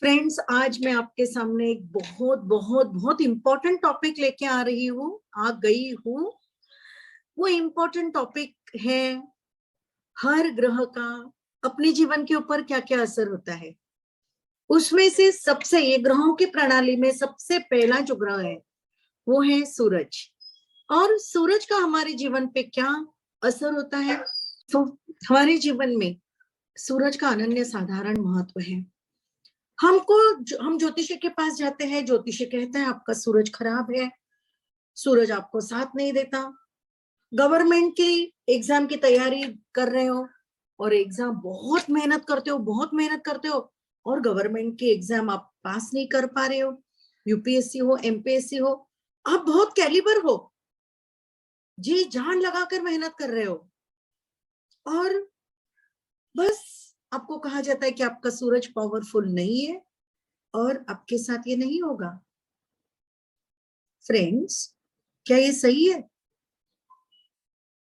Friends, आज मैं आपके सामने एक बहुत बहुत बहुत इंपॉर्टेंट टॉपिक लेके आ गई हूँ। वो इम्पोर्टेंट टॉपिक है हर ग्रह का अपने जीवन के ऊपर क्या क्या असर होता है। उसमें से सबसे ये ग्रहों की प्रणाली में सबसे पहला जो ग्रह है वो है सूरज। और सूरज का हमारे जीवन पे क्या असर होता है। तो हमारे जीवन में सूरज का अनन्य साधारण महत्व है। हम ज्योतिषी के पास जाते हैं, ज्योतिषी कहता है आपका सूरज खराब है, सूरज आपको साथ नहीं देता। गवर्नमेंट की एग्जाम की तैयारी कर रहे हो और एग्जाम बहुत मेहनत करते हो और गवर्नमेंट की एग्जाम आप पास नहीं कर पा रहे हो। यूपीएससी हो, एमपीएससी हो, आप बहुत कैलिबर हो, जी जान लगाकर मेहनत कर रहे हो और बस आपको कहा जाता है कि आपका सूरज पावरफुल नहीं है और आपके साथ ये नहीं होगा। फ्रेंड्स, क्या ये सही है?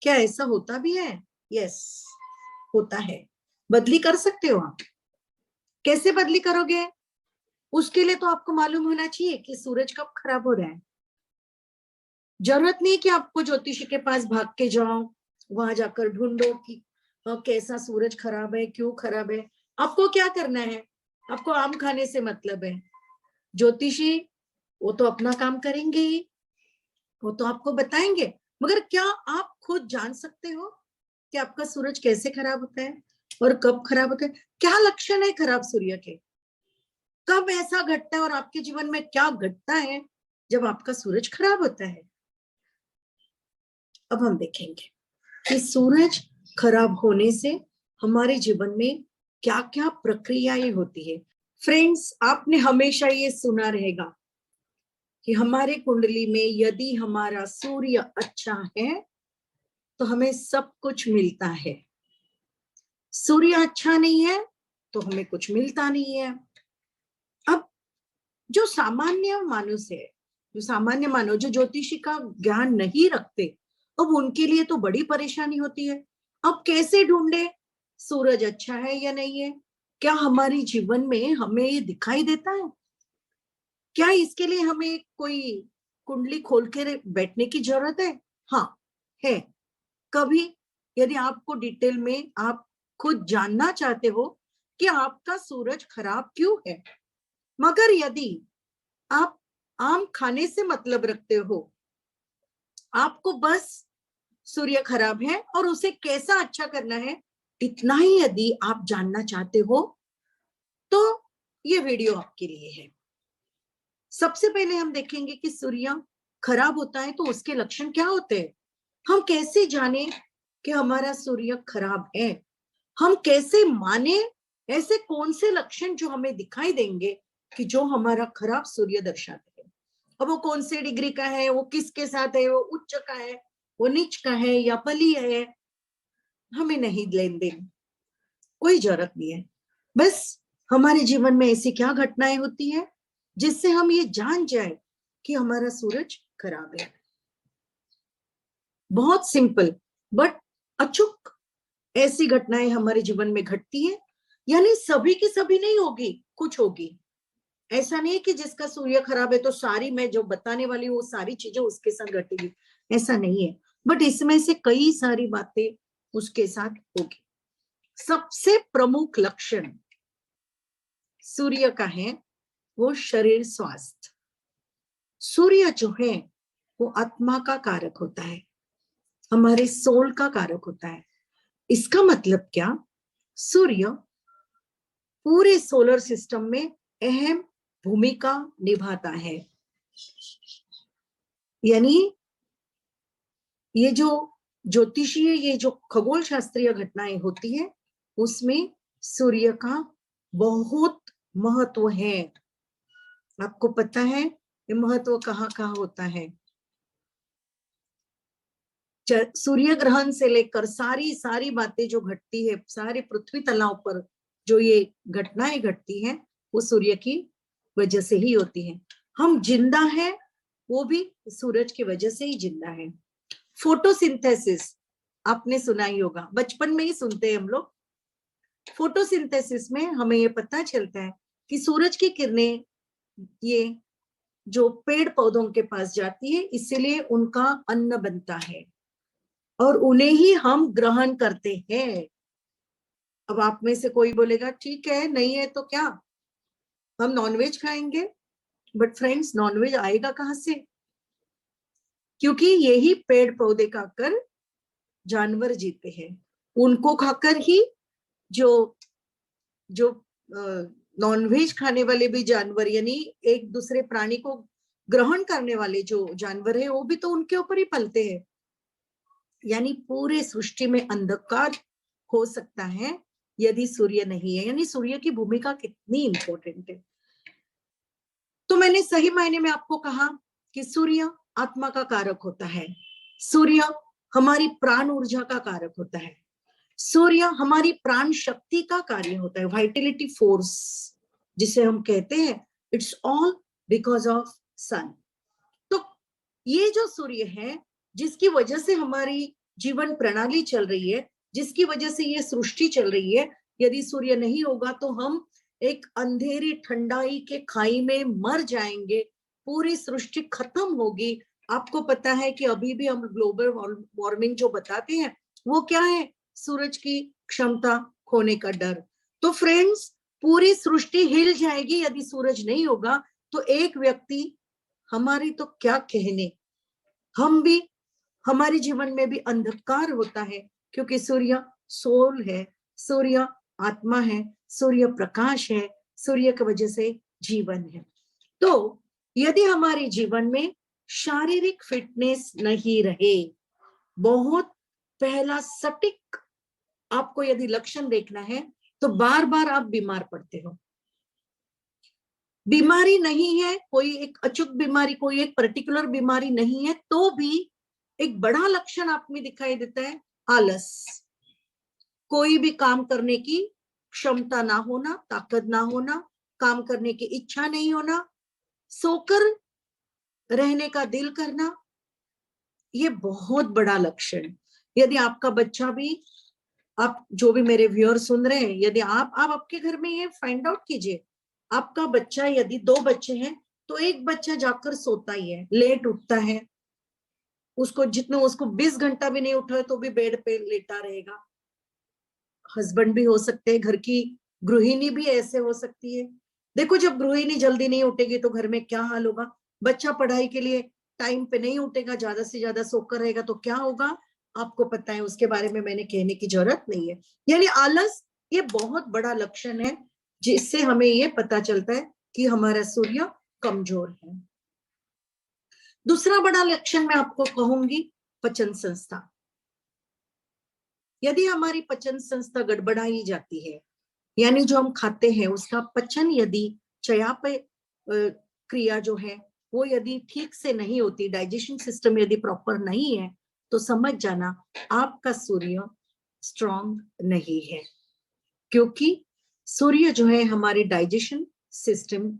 क्या ऐसा होता भी है? यस, होता है। बदली कर सकते हो आप। कैसे बदली करोगे? उसके लिए तो आपको मालूम होना चाहिए कि सूरज कब खराब हो रहा है। जरूरत नहीं कि आपको ज्योतिषी के पास भाग के जाओ, वहां जाकर ढूंढो कि कैसा सूरज खराब है, क्यों खराब है। आपको क्या करना है? आपको आम खाने से मतलब है। ज्योतिषी वो तो अपना काम करेंगे ही, वो तो आपको बताएंगे, मगर क्या आप खुद जान सकते हो कि आपका सूरज कैसे खराब होता है और कब खराब होता है? क्या लक्षण है खराब सूर्य के? कब ऐसा घटता है और आपके जीवन में क्या घटता है जब आपका सूरज खराब होता है? अब हम देखेंगे कि सूरज खराब होने से हमारे जीवन में क्या क्या प्रक्रियाएं होती है। फ्रेंड्स, आपने हमेशा ये सुना रहेगा कि हमारे कुंडली में यदि हमारा सूर्य अच्छा है तो हमें सब कुछ मिलता है। सूर्य अच्छा नहीं है तो हमें कुछ मिलता नहीं है। अब जो सामान्य मानुष है, जो ज्योतिषी का ज्ञान नहीं रखते, अब उनके लिए तो बड़ी परेशानी होती है। अब कैसे ढूंढे सूरज अच्छा है या नहीं है? क्या हमारे जीवन में हमें ये दिखाई देता है? क्या इसके लिए हमें कोई कुंडली खोल के बैठने की जरूरत है? हाँ, है। कभी यदि आपको डिटेल में आप खुद जानना चाहते हो कि आपका सूरज खराब क्यों है, मगर यदि आप आम खाने से मतलब रखते हो, आपको बस सूर्य खराब है और उसे कैसा अच्छा करना है, इतना ही यदि आप जानना चाहते हो तो ये वीडियो आपके लिए है। सबसे पहले हम देखेंगे कि सूर्य खराब होता है तो उसके लक्षण क्या होते हैं। हम कैसे जाने कि हमारा सूर्य खराब है? हम कैसे माने ऐसे कौन से लक्षण जो हमें दिखाई देंगे कि जो हमारा खराब सूर्य दर्शाते हैं। अब वो कौन से डिग्री का है, वो किसके साथ है, वो उच्च का है, वो नीच का है या बली है, हमें नहीं लेन देन, कोई जरूरत नहीं है। बस हमारे जीवन में ऐसी क्या घटनाएं होती है जिससे हम ये जान जाए कि हमारा सूरज खराब है। बहुत सिंपल बट अचूक ऐसी घटनाएं हमारे जीवन में घटती है। यानी सभी की सभी नहीं होगी, कुछ होगी। ऐसा नहीं कि जिसका सूर्य खराब है तो सारी मैं जो बताने वाली हूँ वो सारी चीजें उसके साथ घटेगी, ऐसा नहीं है। बट इसमें से कई सारी बातें उसके साथ होगी। सबसे प्रमुख लक्षण सूर्य का है वो शरीर स्वास्थ्य। सूर्य जो है वो आत्मा का कारक होता है, हमारे सोल का कारक होता है। इसका मतलब क्या? सूर्य पूरे सोलर सिस्टम में अहम भूमिका निभाता है। यानी ये जो ज्योतिषीय, ये जो खगोल शास्त्रीय घटनाएं होती है उसमें सूर्य का बहुत महत्व है। आपको पता है ये महत्व कहाँ कहाँ होता है? सूर्य ग्रहण से लेकर सारी सारी बातें जो घटती है, सारे पृथ्वी तलाव पर जो ये घटनाएं घटती हैं वो सूर्य की वजह से ही होती है। हम जिंदा हैं वो भी सूरज की वजह से ही जिंदा है। फोटोसिंथेसिस आपने सुना ही होगा, बचपन में ही सुनते हैं हम लोग। फोटोसिंथेसिस में हमें ये पता चलता है कि सूरज की किरणें ये जो पेड़ पौधों के पास जाती है, इसीलिए उनका अन्न बनता है और उन्हें ही हम ग्रहण करते हैं। अब आप में से कोई बोलेगा ठीक है, नहीं है तो क्या, हम नॉनवेज खाएंगे। बट फ्रेंड्स, नॉनवेज आएगा कहां से? क्योंकि यही पेड़ पौधे खाकर जानवर जीते हैं, उनको खाकर ही जो जो नॉनवेज खाने वाले भी जानवर, यानी एक दूसरे प्राणी को ग्रहण करने वाले जो जानवर है, वो भी तो उनके ऊपर ही पलते हैं। यानी पूरे सृष्टि में अंधकार हो सकता है यदि सूर्य नहीं है। यानी सूर्य की भूमिका कितनी इंपॉर्टेंट है। तो मैंने सही मायने में आपको कहा कि सूर्य आत्मा का कारक होता है, सूर्य हमारी प्राण ऊर्जा का कारक होता है, सूर्य हमारी प्राण शक्ति का कार्य होता है, वाइटलिटी फोर्स जिसे हम कहते हैं। इट्स ऑल बिकॉज ऑफ सन। तो ये जो सूर्य है, जिसकी वजह से हमारी जीवन प्रणाली चल रही है, जिसकी वजह से ये सृष्टि चल रही है, यदि सूर्य नहीं होगा तो हम एक अंधेरी ठंडाई के खाई में मर जाएंगे, पूरी सृष्टि खत्म होगी। आपको पता है कि अभी भी हम ग्लोबल वार्मिंग जो बताते हैं वो क्या है? सूरज की क्षमता खोने का डर। तो फ्रेंड्स, पूरी सृष्टि हिल जाएगी यदि सूरज नहीं होगा। तो एक व्यक्ति, हमारी तो क्या कहने, हम भी, हमारे जीवन में भी अंधकार होता है, क्योंकि सूर्य सोल है, सूर्य आत्मा है, सूर्य प्रकाश है, सूर्य की वजह से जीवन है। तो यदि हमारे जीवन में शारीरिक फिटनेस नहीं रहे, बहुत पहला सटीक आपको यदि लक्षण देखना है तो बार बार आप बीमार पड़ते हो। बीमारी नहीं है, कोई एक अचूक बीमारी, कोई एक पर्टिकुलर बीमारी नहीं है, तो भी एक बड़ा लक्षण आप में दिखाई देता है, आलस। कोई भी काम करने की क्षमता ना होना, ताकत ना होना, काम करने की इच्छा नहीं होना, सोकर रहने का दिल करना, ये बहुत बड़ा लक्षण। यदि आपका बच्चा भी, आप जो भी मेरे व्यूअर सुन रहे हैं, यदि आप आपके घर में ये फाइंड आउट कीजिए, आपका बच्चा, यदि 2 बच्चे हैं तो एक बच्चा जाकर सोता ही है, लेट उठता है, उसको जितने उसको 20 घंटा भी नहीं उठा तो भी बेड पे लेटा रहेगा। हस्बैंड भी हो सकते हैं, घर की गृहिणी भी ऐसे हो सकती है। देखो, जब गृहिणी जल्दी नहीं उठेगी तो घर में क्या हाल होगा। बच्चा पढ़ाई के लिए टाइम पे नहीं उठेगा, ज्यादा से ज्यादा सोकर रहेगा तो क्या होगा, आपको पता है, उसके बारे में मैंने कहने की जरूरत नहीं है। यानी आलस ये बहुत बड़ा लक्षण है, जिससे हमें ये पता चलता है कि हमारा सूर्य कमजोर है। दूसरा बड़ा लक्षण मैं आपको कहूंगी, पचन संस्था। यदि हमारी पचन संस्था गड़बड़ाई जाती है, यानी जो हम खाते हैं उसका पचन यदि चयापचय क्रिया जो है वो यदि ठीक से नहीं होती, डाइजेशन सिस्टम यदि प्रॉपर नहीं है, तो समझ जाना आपका सूर्य स्ट्रांग नहीं है। क्योंकि सूर्य जो है हमारे डाइजेशन सिस्टम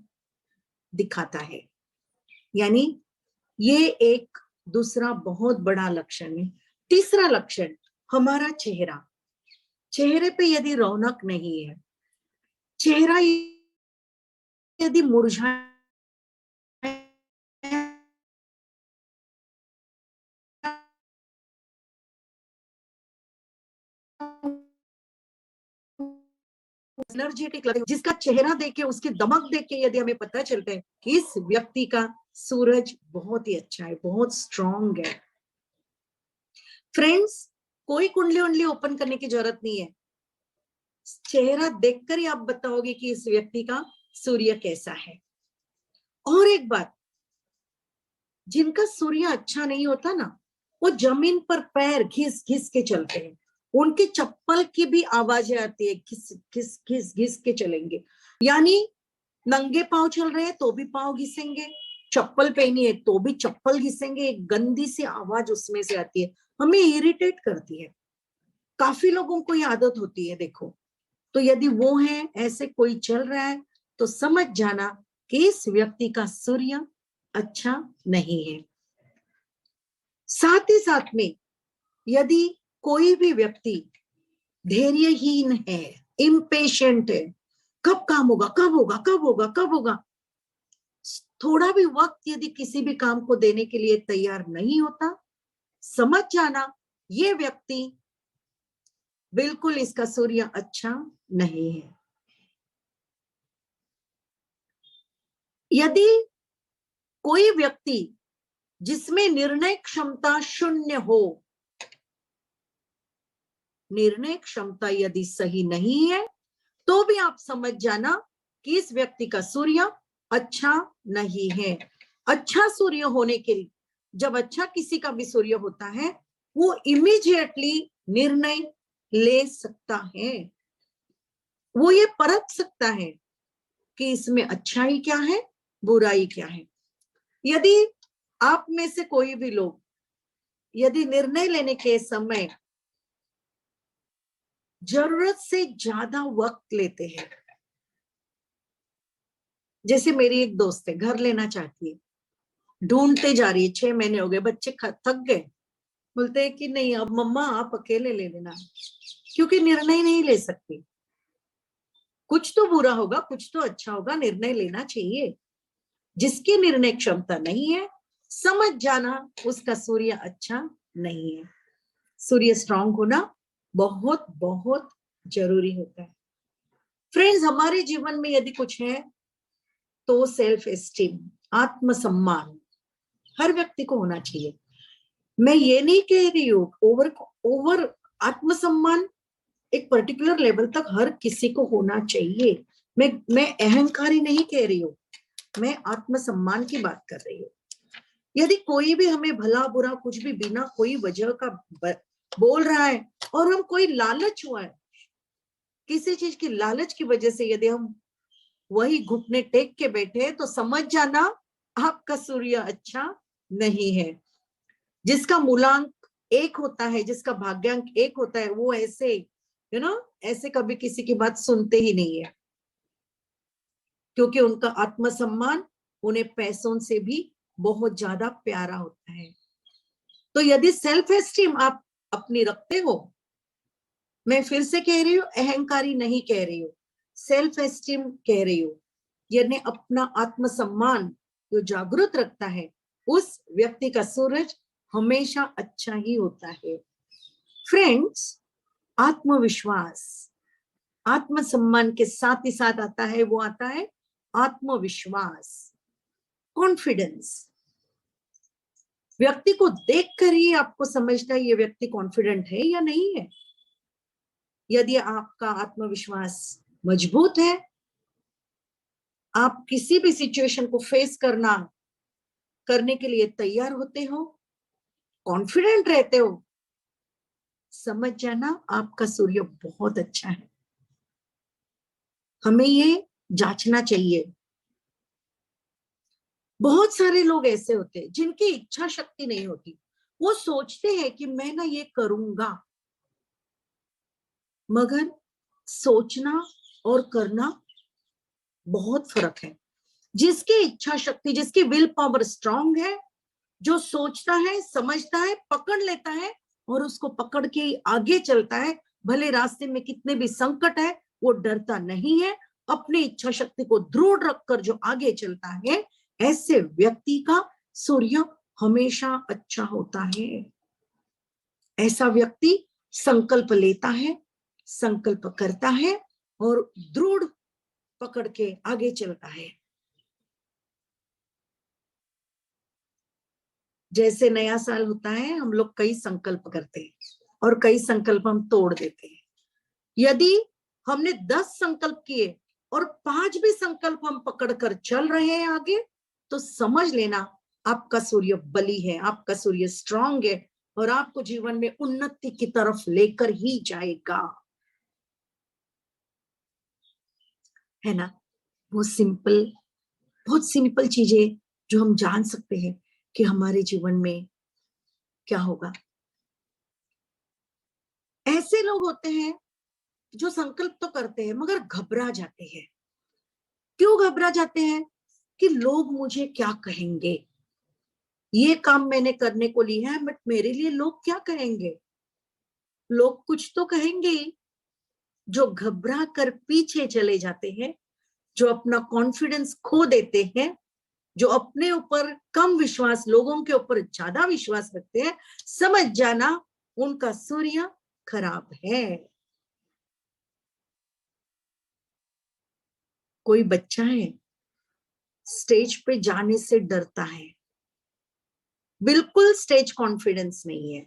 दिखाता है। यानी ये एक दूसरा बहुत बड़ा लक्षण है। तीसरा लक्षण, हमारा चेहरा। चेहरे पे यदि रौनक नहीं है, चेहरा यदि मुरझाया एनर्जेटिक लगे, जिसका चेहरा देख के, उसकी दमक देख के यदि हमें पता चलता है कि इस व्यक्ति का सूरज बहुत ही अच्छा है, बहुत स्ट्रांग है। फ्रेंड्स, कोई कुंडली उंडली ओपन करने की जरूरत नहीं है, चेहरा देखकर ही आप बताओगे कि इस व्यक्ति का सूर्य कैसा है। और एक बात, जिनका सूर्य अच्छा नहीं होता ना, वो जमीन पर पैर घिस घिस के चलते हैं, उनके चप्पल की भी आवाजें आती है, घिस घिस घिस घिस के चलेंगे। यानी नंगे पांव चल रहे हैं तो भी पांव घिसेंगे, चप्पल पहनी है तो भी चप्पल घिसेंगे, एक गंदी सी आवाज उसमें से आती है, हमें इरिटेट करती है। काफी लोगों को ये आदत होती है, देखो। तो यदि वो है, ऐसे कोई चल रहा है, तो समझ जाना कि इस व्यक्ति का सूर्य अच्छा नहीं है। साथ ही साथ में यदि कोई भी व्यक्ति धैर्यहीन है, इम्पेशेंट है, कब काम होगा, कब होगा, कब होगा, कब होगा। थोड़ा भी वक्त यदि किसी भी काम को देने के लिए तैयार नहीं होता, समझ जाना ये व्यक्ति बिल्कुल इसका सूर्य अच्छा नहीं है। यदि कोई व्यक्ति जिसमें निर्णय क्षमता शून्य हो, निर्णय क्षमता यदि सही नहीं है, तो भी आप समझ जाना कि इस व्यक्ति का सूर्य अच्छा नहीं है। अच्छा सूर्य होने के लिए, जब अच्छा किसी का भी सूर्य होता है, वो इमीडिएटली निर्णय ले सकता है, वो ये परख सकता है कि इसमें अच्छाई क्या है, बुराई क्या है। यदि आप में से कोई भी लोग यदि निर्णय लेने के समय जरूरत से ज्यादा वक्त लेते हैं, जैसे मेरी एक दोस्त है, घर लेना चाहती है, ढूंढते जा रही है, 6 महीने हो गए, बच्चे थक गए, बोलते हैं कि नहीं अब मम्मा आप अकेले ले लेना, क्योंकि निर्णय नहीं ले सकती। कुछ तो बुरा होगा, कुछ तो अच्छा होगा, निर्णय लेना चाहिए। जिसकी निर्णय क्षमता नहीं है, समझ जाना उसका सूर्य अच्छा नहीं है। सूर्य स्ट्रांग होना बहुत बहुत जरूरी होता है। फ्रेंड्स, हमारे जीवन में यदि कुछ है तो सेल्फ एस्टीम, आत्मसम्मान हर व्यक्ति को होना चाहिए। मैं ये नहीं कह रही हूं ओवर आत्मसम्मान एक पर्टिकुलर लेवल तक हर किसी को होना चाहिए। मैं अहंकारी नहीं कह रही हूँ, मैं आत्मसम्मान की बात कर रही हूँ। यदि कोई भी हमें भला बुरा कुछ भी बिना कोई वजह का बोल रहा है और हम कोई लालच हुआ है, किसी चीज की लालच की वजह से यदि हम वही घुटने टेक के बैठे, तो समझ जाना आपका सूर्य अच्छा नहीं है। जिसका मूलांक 1 होता है, जिसका भाग्यांक 1 होता है, वो ऐसे ऐसे कभी किसी की बात सुनते ही नहीं है, क्योंकि उनका आत्मसम्मान उन्हें पैसों से भी बहुत ज्यादा प्यारा होता है। तो यदि सेल्फ एस्टीम आप अपनी रखते हो, मैं फिर से कह रही हूँ, अहंकारी नहीं कह रही हूँ, सेल्फ एस्टीम कह रही हूँ, यानी अपना आत्मसम्मान जो जागृत रखता है, उस व्यक्ति का सूरज हमेशा अच्छा ही होता है। फ्रेंड्स, आत्मविश्वास आत्मसम्मान के साथ ही साथ आता है, वो आता है आत्मविश्वास, कॉन्फिडेंस। व्यक्ति को देखकर ही आपको समझना है ये व्यक्ति कॉन्फिडेंट है या नहीं है। यदि आपका आत्मविश्वास मजबूत है, आप किसी भी सिचुएशन को फेस करने के लिए तैयार होते हो, कॉन्फिडेंट रहते हो, समझ जाना आपका सूर्य बहुत अच्छा है। हमें ये जांचना चाहिए। बहुत सारे लोग ऐसे होते हैं जिनकी इच्छा शक्ति नहीं होती, वो सोचते हैं कि मैं ना ये करूंगा, मगर सोचना और करना बहुत फर्क है। जिसकी इच्छा शक्ति, जिसकी विल पावर स्ट्रांग है, जो सोचता है, समझता है, पकड़ लेता है और उसको पकड़ के आगे चलता है, भले रास्ते में कितने भी संकट है, वो डरता नहीं है, अपनी इच्छा शक्ति को दृढ़ रखकर जो आगे चलता है, ऐसे व्यक्ति का सूर्य हमेशा अच्छा होता है। ऐसा व्यक्ति संकल्प लेता है, संकल्प करता है और दृढ़ पकड़ के आगे चलता है। जैसे नया साल होता है, हम लोग कई संकल्प करते हैं और कई संकल्प हम तोड़ देते हैं। यदि हमने 10 संकल्प किए और 5 भी संकल्प हम पकड़ कर चल रहे हैं आगे, तो समझ लेना आपका सूर्य बली है, आपका सूर्य स्ट्रांग है और आपको जीवन में उन्नति की तरफ लेकर ही जाएगा, है ना। वो बहुत सिंपल चीजें जो हम जान सकते हैं कि हमारे जीवन में क्या होगा। ऐसे लोग होते हैं जो संकल्प तो करते हैं मगर घबरा जाते हैं। क्यों घबरा जाते हैं? कि लोग मुझे क्या कहेंगे, ये काम मैंने करने को लिया है, बट मेरे लिए लोग क्या कहेंगे। लोग कुछ तो कहेंगे ही, जो घबरा कर पीछे चले जाते हैं, जो अपना कॉन्फिडेंस खो देते हैं, जो अपने ऊपर कम विश्वास, लोगों के ऊपर ज्यादा विश्वास रखते हैं, समझ जाना उनका सूर्य खराब है। कोई बच्चा है स्टेज पे जाने से डरता है, बिल्कुल स्टेज कॉन्फिडेंस नहीं है।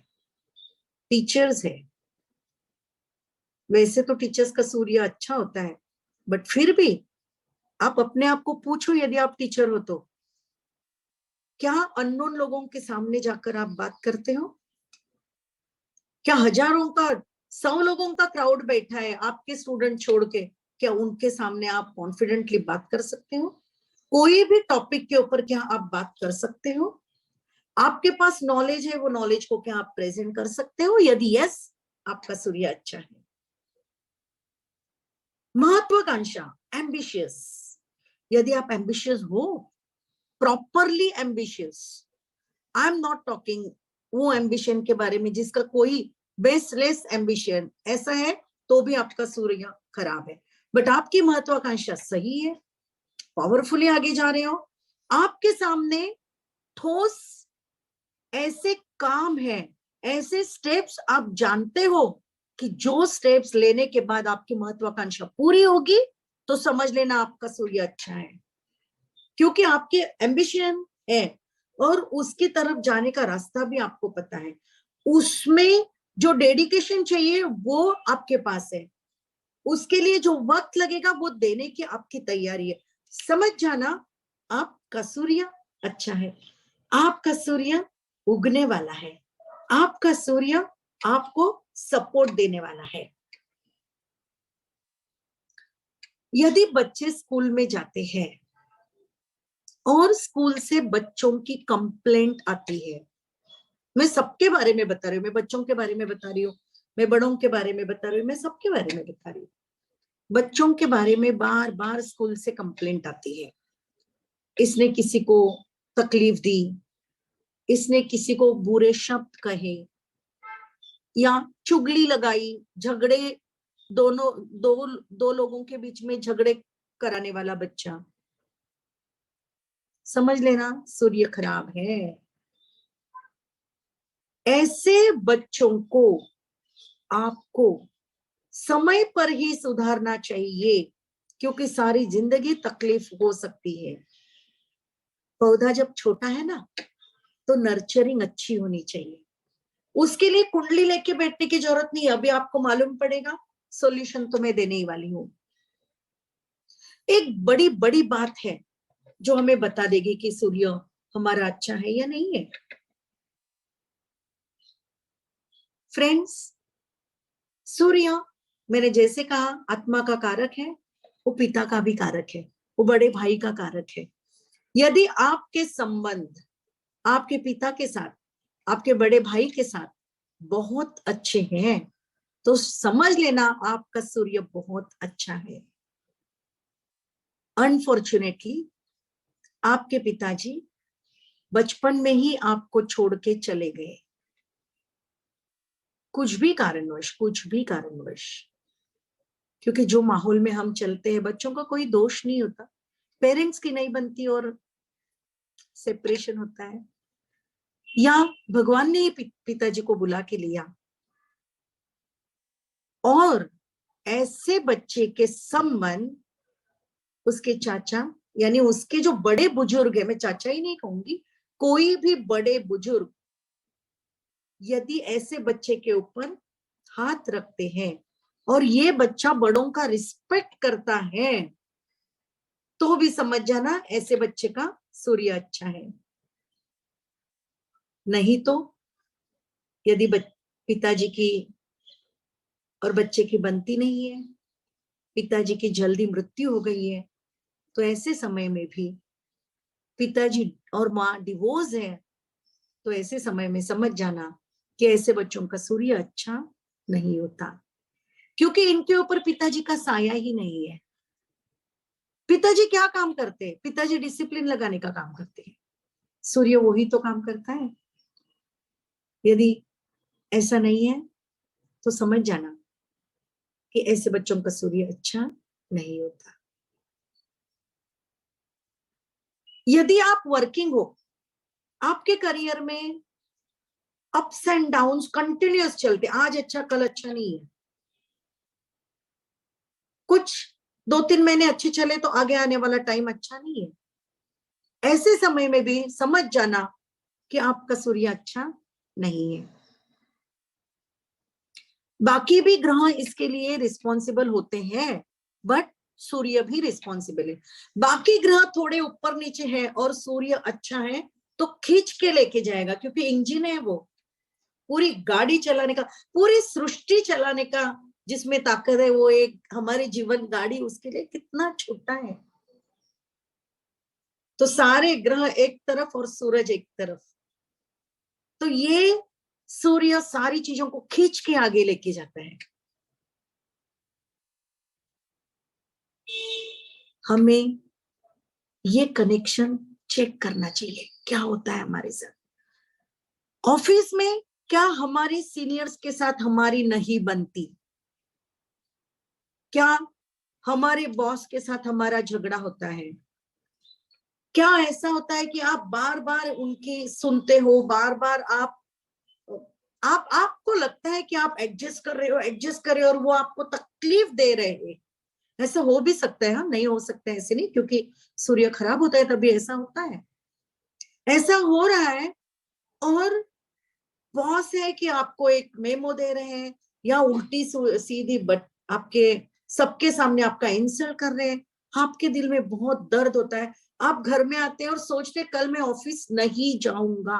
टीचर्स है, वैसे तो टीचर्स का सूर्य अच्छा होता है, बट फिर भी आप अपने आप को पूछो, यदि आप टीचर हो तो क्या अननोन लोगों के सामने जाकर आप बात करते हो? क्या हजारों का, 100 लोगों का क्राउड बैठा है आपके स्टूडेंट छोड़ के, क्या उनके सामने आप कॉन्फिडेंटली बात कर सकते हो? कोई भी टॉपिक के ऊपर क्या आप बात कर सकते हो? आपके पास नॉलेज है, वो नॉलेज को क्या आप प्रेजेंट कर सकते हो? यदि यस, आपका सूर्य अच्छा है। महत्वाकांक्षा, एम्बिशियस, यदि आप एम्बिशियस हो, properly ambitious, I am not talking वो एम्बिशन के बारे में जिसका कोई बेसलेस एम्बिशन, ऐसा है तो भी आपका सूर्य खराब है। बट आपकी महत्वाकांक्षा सही है, पावरफुली आगे जा रहे हो, आपके सामने ठोस ऐसे काम है, ऐसे स्टेप्स आप जानते हो कि जो स्टेप्स लेने के बाद आपकी महत्वाकांक्षा पूरी होगी, तो समझ लेना आपका सूर्य अच्छा है। क्योंकि आपके एम्बिशन है और उसकी तरफ जाने का रास्ता भी आपको पता है, उसमें जो डेडिकेशन चाहिए वो आपके पास है, उसके लिए जो वक्त लगेगा वो देने की आपकी तैयारी है। समझ जाना आपका सूर्य अच्छा है, आपका सूर्य उगने वाला है, आपका सूर्य आपको सपोर्ट देने वाला है। यदि बच्चे स्कूल में जाते हैं और स्कूल से बच्चों की कंप्लेंट आती है, मैं सबके बारे में बता रही हूँ, मैं बच्चों के बारे में बता रही हूँ, मैं बड़ों के बारे में बता रही हूँ, मैं सबके बारे में बता रही हूँ। बच्चों के बारे में बार बार स्कूल से कंप्लेंट आती है, इसने किसी को तकलीफ दी, इसने किसी को बुरे शब्द कहे या चुगली लगाई, झगड़े, दोनों दो दो लोगों के बीच में झगड़े कराने वाला बच्चा, समझ लेना सूर्य खराब है। ऐसे बच्चों को आपको समय पर ही सुधारना चाहिए, क्योंकि सारी जिंदगी तकलीफ हो सकती है। पौधा जब छोटा है ना, तो नर्चरिंग अच्छी होनी चाहिए, उसके लिए कुंडली लेके बैठने की जरूरत नहीं है, अभी आपको मालूम पड़ेगा, सॉल्यूशन तो मैं देने ही वाली हूं। एक बड़ी बड़ी बात है जो हमें बता देगी कि सूर्य हमारा अच्छा है या नहीं है। फ्रेंड्स, सूर्य मैंने जैसे कहा आत्मा का कारक है, वो पिता का भी कारक है, वो बड़े भाई का कारक है। यदि आपके संबंध आपके पिता के साथ, आपके बड़े भाई के साथ बहुत अच्छे हैं, तो समझ लेना आपका सूर्य बहुत अच्छा है। अनफॉर्चुनेटली आपके पिताजी बचपन में ही आपको छोड़ के चले गए, कुछ भी कारणवश, कुछ भी कारणवश, क्योंकि जो माहौल में हम चलते हैं, बच्चों का कोई दोष नहीं होता, पेरेंट्स की नहीं बनती और सेपरेशन होता है, या भगवान ने ही पिताजी को बुला के लिया, और ऐसे बच्चे के संबंध उसके चाचा, यानी उसके जो बड़े बुजुर्ग है, मैं चाचा ही नहीं कहूंगी, कोई भी बड़े बुजुर्ग यदि ऐसे बच्चे के ऊपर हाथ रखते हैं और ये बच्चा बड़ों का रिस्पेक्ट करता है, तो भी समझ जाना ऐसे बच्चे का सूर्य अच्छा है। नहीं तो यदि पिताजी की और बच्चे की बनती नहीं है, पिताजी की जल्दी मृत्यु हो गई है, तो ऐसे समय में भी पिताजी और माँ डिवोर्स है, तो ऐसे समय में समझ जाना कि ऐसे बच्चों का सूर्य अच्छा नहीं होता, क्योंकि इनके ऊपर पिताजी का साया ही नहीं है। पिताजी क्या काम करते हैं? पिताजी डिसिप्लिन लगाने का काम करते हैं, सूर्य वही तो काम करता है। यदि ऐसा नहीं है तो समझ जाना कि ऐसे बच्चों का सूर्य अच्छा नहीं होता। यदि आप वर्किंग हो, आपके करियर में अप्स एंड डाउन्स कंटिन्यूअस चलते, आज अच्छा कल अच्छा नहीं है, कुछ 2-3 महीने अच्छे चले तो आगे आने वाला टाइम अच्छा नहीं है, ऐसे समय में भी समझ जाना कि आपका सूर्य अच्छा नहीं है। बाकी भी ग्रह इसके लिए रिस्पॉन्सिबल होते हैं, बट सूर्य भी रिस्पॉन्सिबल है। बाकी ग्रह थोड़े ऊपर नीचे है और सूर्य अच्छा है तो खींच के लेके जाएगा, क्योंकि इंजन है वो, पूरी गाड़ी चलाने का, पूरी सृष्टि चलाने का जिसमें ताकत है, वो एक हमारे जीवन गाड़ी उसके लिए कितना छोटा है। तो सारे ग्रह एक तरफ और सूरज एक तरफ, तो ये सूर्य सारी चीजों को खींच के आगे लेके जाता है। हमें ये कनेक्शन चेक करना चाहिए क्या होता है हमारे साथ। ऑफिस में क्या हमारे सीनियर्स के साथ हमारी नहीं बनती? क्या हमारे बॉस के साथ हमारा झगड़ा होता है? क्या ऐसा होता है कि आप बार बार उनकी सुनते हो, बार बार आपको लगता है कि आप एडजस्ट कर रहे हो, एडजस्ट कर रहे हो, और वो आपको तकलीफ दे रहे हैं? ऐसा हो भी सकता है, नहीं हो सकता है ऐसे नहीं, क्योंकि सूर्य खराब होता है तभी ऐसा होता है। ऐसा हो रहा है, और बॉस है कि आपको एक मेमो दे रहे हैं या उल्टी सीधी बट आपके सबके सामने आपका इंसल्ट कर रहे हैं, आपके दिल में बहुत दर्द होता है। आप घर में आते हैं और सोचते कल मैं ऑफिस नहीं जाऊंगा,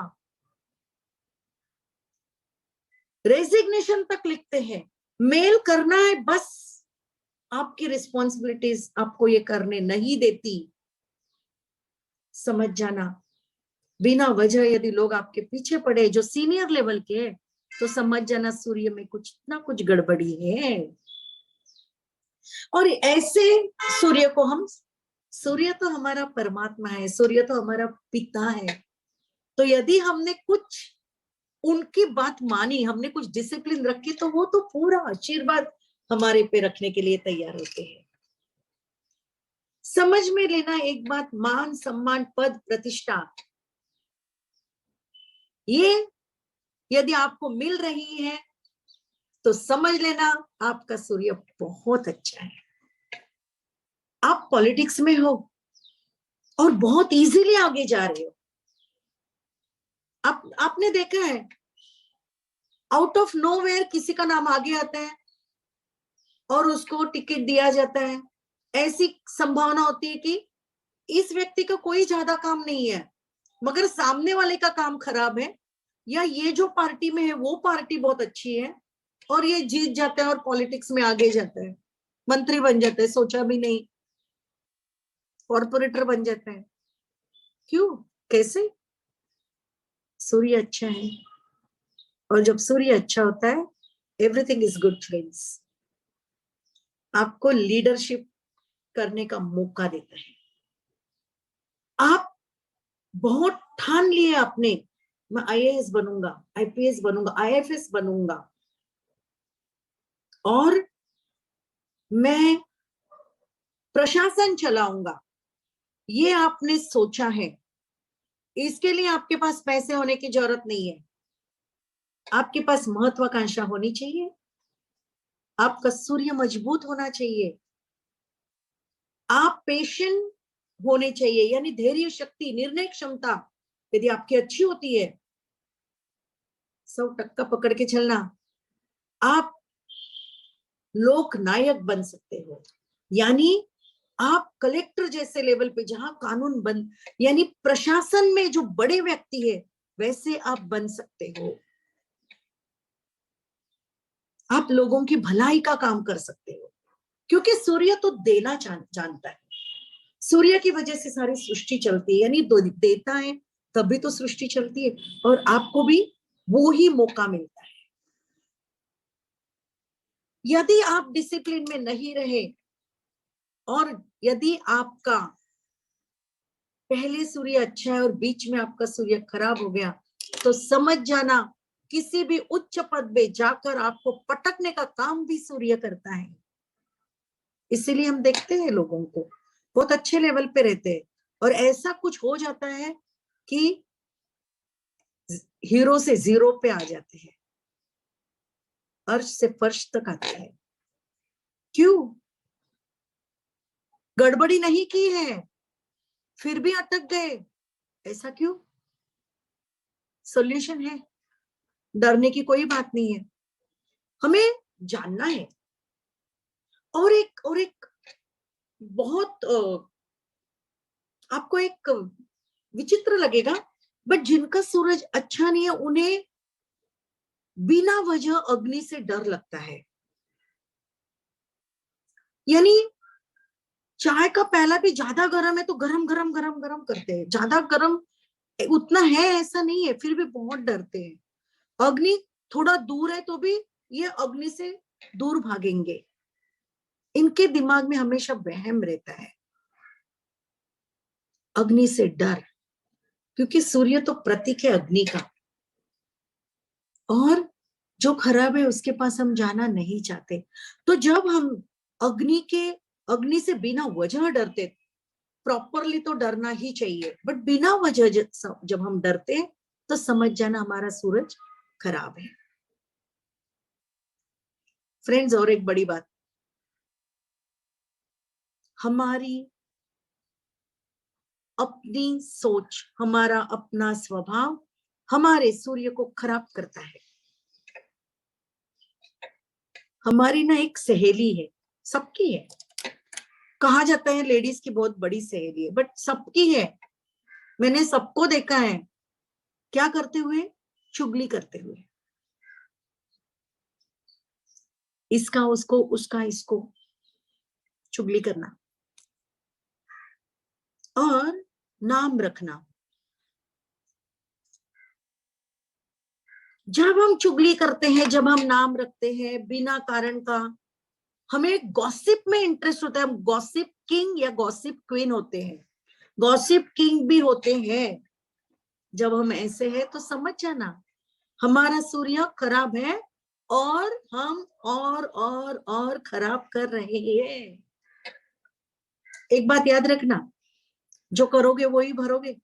रेजिग्नेशन तक लिखते हैं, मेल करना है, बस आपकी रिस्पॉन्सिबिलिटीज आपको ये करने नहीं देती। समझ जाना, बिना वजह यदि लोग आपके पीछे पड़े जो सीनियर लेवल के हैं, तो समझ जाना सूर्य में कुछ ना कुछ गड़बड़ी है। और ऐसे सूर्य को हम, सूर्य तो हमारा परमात्मा है, सूर्य तो हमारा पिता है, तो यदि हमने कुछ उनकी बात मानी, हमने कुछ डिसिप्लिन रखी, तो वो तो पूरा आशीर्वाद हमारे पे रखने के लिए तैयार होते हैं। समझ में लेना एक बात, मान सम्मान पद प्रतिष्ठा, ये यदि आपको मिल रही है तो समझ लेना आपका सूर्य बहुत अच्छा है। आप पॉलिटिक्स में हो और बहुत इजीली आगे जा रहे हो। आपने देखा है, आउट ऑफ नोवेयर किसी का नाम आगे आता है और उसको टिकट दिया जाता है। ऐसी संभावना होती है कि इस व्यक्ति का कोई ज्यादा काम नहीं है, मगर सामने वाले का काम खराब है, या ये जो पार्टी में है वो पार्टी बहुत अच्छी है और ये जीत जाता है और पॉलिटिक्स में आगे जाता है, मंत्री बन जाता है, सोचा भी नहीं, कॉर्पोरेटर बन जाता है। क्यों? कैसे? सूर्य अच्छा है, और जब सूर्य अच्छा होता है एवरीथिंग इज गुड फ्रेंड्स, आपको लीडरशिप करने का मौका देता है। आप बहुत ठान लिए आपने, मैं आईएएस बनूंगा, आईपीएस बनूंगा, आईएफएस बनूंगा, और मैं प्रशासन चलाऊंगा, ये आपने सोचा है। इसके लिए आपके पास पैसे होने की जरूरत नहीं है, आपके पास महत्वाकांक्षा होनी चाहिए, आपका सूर्य मजबूत होना चाहिए, आप पेशेंट होने चाहिए, यानी धैर्य शक्ति, निर्णय क्षमता यदि आपकी अच्छी होती है, 100 टक्का पकड़ के चलना, आप लोकनायक बन सकते हो। यानी आप कलेक्टर जैसे लेवल पे, जहां कानून बन, यानी प्रशासन में जो बड़े व्यक्ति है वैसे आप बन सकते हो। आप लोगों की भलाई का काम कर सकते हो, क्योंकि सूर्य तो देना जानता है। सूर्य की वजह से सारी सृष्टि चलती है, यानी देता है तभी तो सृष्टि चलती है, और आपको भी वो ही मौका मिलता है। यदि आप डिसिप्लिन में नहीं रहे और यदि आपका पहले सूर्य अच्छा है और बीच में आपका सूर्य खराब हो गया, तो समझ जाना किसी भी उच्च पद पे जाकर आपको पटकने का काम भी सूर्य करता है। इसीलिए हम देखते हैं लोगों को बहुत अच्छे लेवल पे रहते हैं, और ऐसा कुछ हो जाता है कि हीरो से जीरो पे आ जाते हैं, अर्श से फर्श तक आते हैं। क्यों? गड़बड़ी नहीं की है, फिर भी अटक गए। ऐसा क्यों? सॉल्यूशन है, डरने की कोई बात नहीं है, हमें जानना है। और एक बहुत आपको एक विचित्र लगेगा, बट जिनका सूरज अच्छा नहीं है उन्हें बिना वजह अग्नि से डर लगता है। यानी चाय का प्याला भी ज्यादा गर्म है तो गरम गरम गरम गरम करते हैं, ज्यादा गर्म उतना है ऐसा नहीं है, फिर भी बहुत डरते हैं। अग्नि थोड़ा दूर है तो भी ये अग्नि से दूर भागेंगे। इनके दिमाग में हमेशा वहम रहता है, अग्नि से डर, क्योंकि सूर्य तो प्रतीक है अग्नि का, और जो खराब है उसके पास हम जाना नहीं चाहते। तो जब हम अग्नि से बिना वजह डरते, प्रॉपरली तो डरना ही चाहिए, बट बिना वजह जब हम डरते हैं तो समझ जाना हमारा सूरज खराब है। फ्रेंड्स, और एक बड़ी बात, हमारी अपनी सोच, हमारा अपना स्वभाव हमारे सूर्य को खराब करता है। हमारी ना एक सहेली है, सबकी है, कहा जाता है लेडीज की बहुत बड़ी सहेली है, बट सबकी है। मैंने सबको देखा है, क्या करते हुए? चुगली करते हुए, इसका उसको, उसका इसको, चुगली करना और नाम रखना। जब हम चुगली करते हैं, जब हम नाम रखते हैं बिना कारण का, हमें गॉसिप में इंटरेस्ट होता है, हम गॉसिप किंग या गॉसिप क्वीन होते हैं, गॉसिप किंग भी होते हैं। जब हम ऐसे हैं तो समझ जाना हमारा सूर्य खराब है, और हम और खराब कर रहे हैं। एक बात याद रखना, जो करोगे वो ही भरोगे।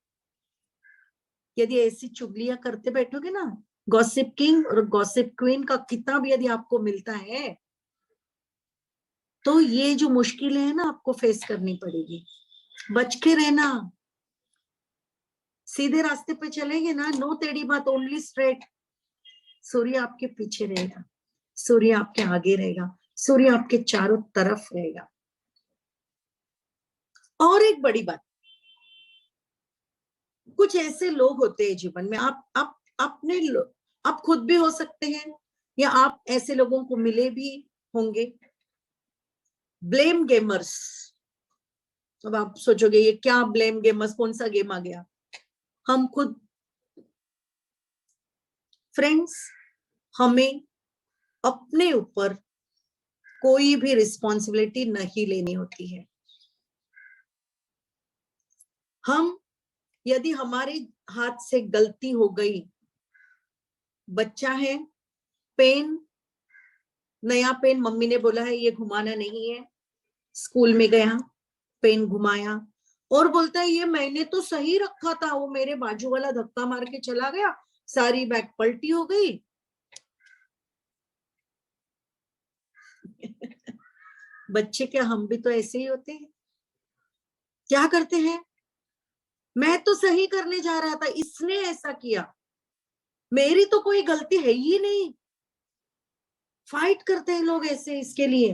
यदि ऐसी चुगलियां करते बैठोगे ना, गॉसिप किंग और गॉसिप क्वीन का किताब यदि आपको मिलता है, तो ये जो मुश्किलें हैं ना आपको फेस करनी पड़ेगी। बच के रहना, सीधे रास्ते पे चलेंगे ना, नो टेढ़ी बात, ओनली स्ट्रेट। सूर्य आपके पीछे रहेगा, सूर्य आपके आगे रहेगा, सूर्य आपके चारों तरफ रहेगा। और एक बड़ी बात, कुछ ऐसे लोग होते हैं जीवन में, आप अपने आप खुद भी हो सकते हैं, या आप ऐसे लोगों को मिले भी होंगे, ब्लेम गेमर्स। अब आप सोचोगे ये क्या ब्लेम गेमर्स, कौन सा गेम आ गया? हम खुद। फ्रेंड्स, हमें अपने ऊपर कोई भी रिस्पॉन्सिबिलिटी नहीं लेनी होती है। हम, यदि हमारे हाथ से गलती हो गई, बच्चा है, पेन, नया पेन मम्मी ने बोला है ये घुमाना नहीं है, स्कूल में गया, पेन घुमाया, और बोलता है ये मैंने तो सही रखा था, वो मेरे बाजू वाला धक्का मार के चला गया, सारी बैग पलटी हो गई। बच्चे क्या, हम भी तो ऐसे ही होते हैं। क्या करते हैं? मैं तो सही करने जा रहा था, इसने ऐसा किया, मेरी तो कोई गलती है ही नहीं। फाइट करते हैं लोग ऐसे इसके लिए,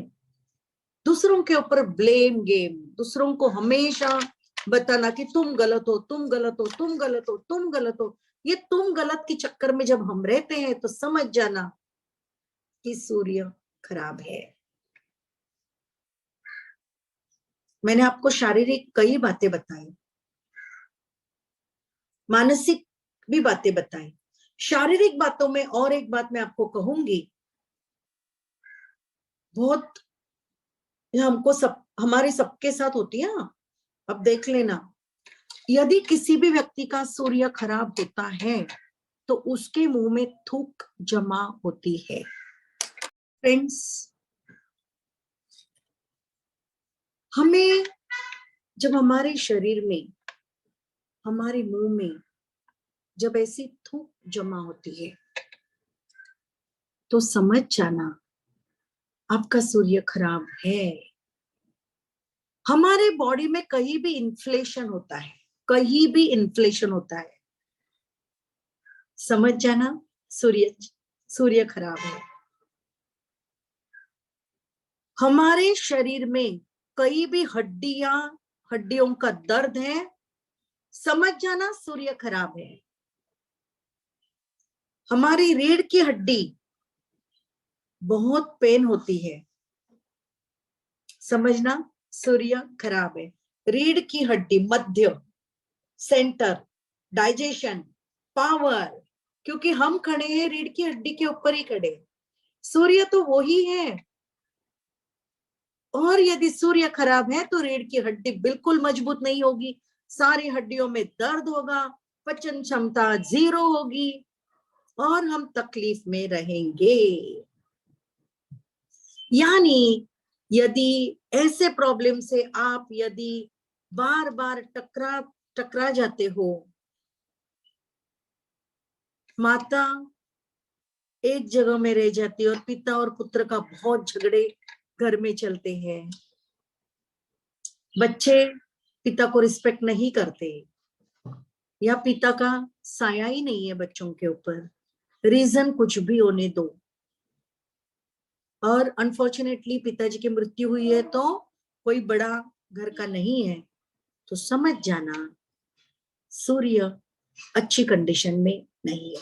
दूसरों के ऊपर ब्लेम गेम, दूसरों को हमेशा बताना कि तुम गलत हो, तुम गलत हो, तुम गलत हो, तुम गलत हो। ये तुम गलत के चक्कर में जब हम रहते हैं तो समझ जाना कि सूर्य खराब है। मैंने आपको शारीरिक कई बातें बताई, मानसिक भी बातें बताई। शारीरिक बातों में और एक बात मैं आपको कहूंगी, बहुत हमको सब, हमारे सबके साथ होती है ना। अब देख लेना, यदि किसी भी व्यक्ति का सूर्य खराब होता है तो उसके मुंह में थूक जमा होती है। फ्रेंड्स, हमें जब हमारे शरीर में, हमारे मुंह में जब ऐसी थूक जमा होती है तो समझ जाना आपका सूर्य खराब है। हमारे बॉडी में कहीं भी इन्फ्लेशन होता है, कहीं भी इन्फ्लेशन होता है, समझ जाना सूर्य सूर्य खराब है। हमारे शरीर में कहीं भी हड्डियों का दर्द है, समझ जाना सूर्य खराब है। हमारी रीढ़ की हड्डी बहुत पेन होती है, समझना सूर्य खराब है। रीढ़ की हड्डी, मध्य, सेंटर, डाइजेशन, पावर, क्योंकि हम खड़े हैं रीढ़ की हड्डी के ऊपर ही खड़े। सूर्य तो वो ही है, और यदि सूर्य खराब है तो रीढ़ की हड्डी बिल्कुल मजबूत नहीं होगी, सारी हड्डियों में दर्द होगा, पचन क्षमता जीरो होगी और हम तकलीफ में रहेंगे। यानी यदि ऐसे प्रॉब्लम से आप यदि बार बार टकरा जाते हो, माता एक जगह में रह जाती है और पिता और पुत्र का बहुत झगड़े घर में चलते हैं, बच्चे पिता को रिस्पेक्ट नहीं करते या पिता का साया ही नहीं है बच्चों के ऊपर, रीजन कुछ भी होने दो, और अनफॉर्चुनेटली पिताजी की मृत्यु हुई है तो कोई बड़ा घर का नहीं है, तो समझ जाना सूर्य अच्छी कंडीशन में नहीं है।